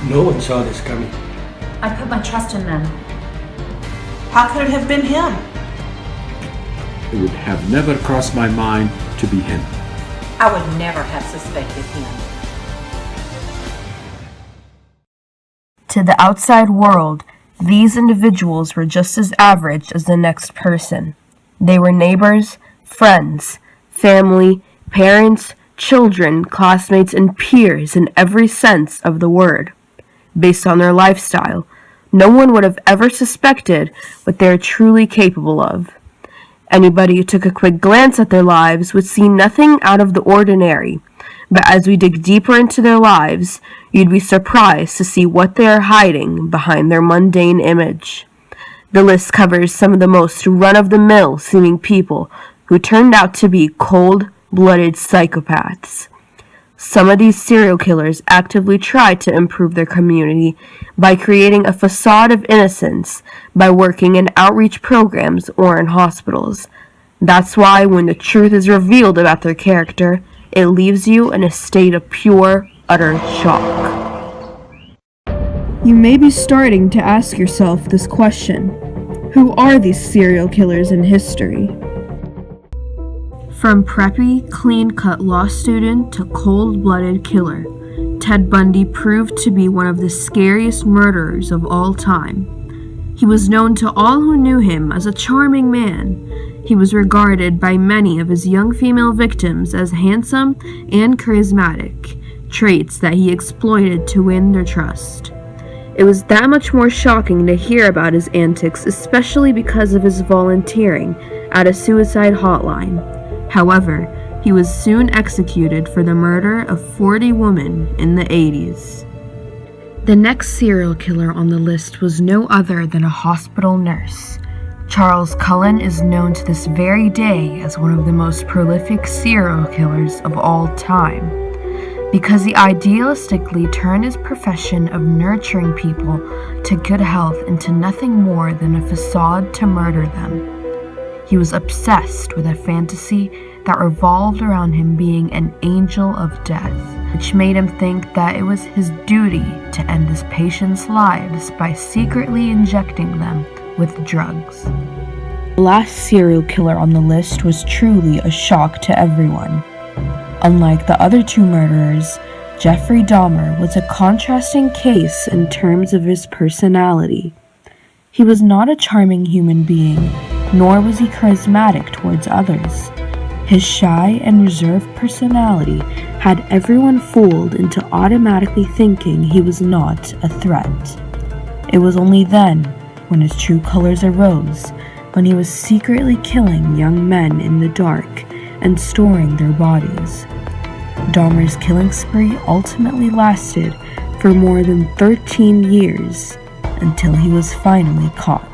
No one saw this coming. I put my trust in them. How could it have been him? It would have never crossed my mind to be him. I would never have suspected him. To the outside world, these individuals were just as average as the next person. They were neighbors, friends, family, parents, children, classmates, and peers in every sense of the word. Based on their lifestyle, no one would have ever suspected what they are truly capable of. Anybody who took a quick glance at their lives would see nothing out of the ordinary, but as we dig deeper into their lives, you'd be surprised to see what they are hiding behind their mundane image. The list covers some of the most run-of-the-mill seeming people who turned out to be cold-blooded psychopaths. Some of these serial killers actively try to improve their community by creating a facade of innocence by working in outreach programs or in hospitals. That's why when the truth is revealed about their character, it leaves you in a state of pure, utter shock. You may be starting to ask yourself this question: who are these serial killers in history? From preppy, clean-cut law student to cold-blooded killer, Ted Bundy proved to be one of the scariest murderers of all time. He was known to all who knew him as a charming man. He was regarded by many of his young female victims as handsome and charismatic, traits that he exploited to win their trust. It was that much more shocking to hear about his antics, especially because of his volunteering at a suicide hotline. However, he was soon executed for the murder of 40 women in the 80s. The next serial killer on the list was no other than a hospital nurse. Charles Cullen is known to this very day as one of the most prolific serial killers of all time, because he idealistically turned his profession of nurturing people to good health into nothing more than a facade to murder them. He was obsessed with a fantasy that revolved around him being an angel of death, which made him think that it was his duty to end his patients' lives by secretly injecting them with drugs. The last serial killer on the list was truly a shock to everyone. Unlike the other two murderers, Jeffrey Dahmer was a contrasting case in terms of his personality. He was not a charming human being, nor was he charismatic towards others. His shy and reserved personality had everyone fooled into automatically thinking he was not a threat. It was only then, when his true colors arose, when he was secretly killing young men in the dark and storing their bodies. Dahmer's killing spree ultimately lasted for more than 13 years until he was finally caught.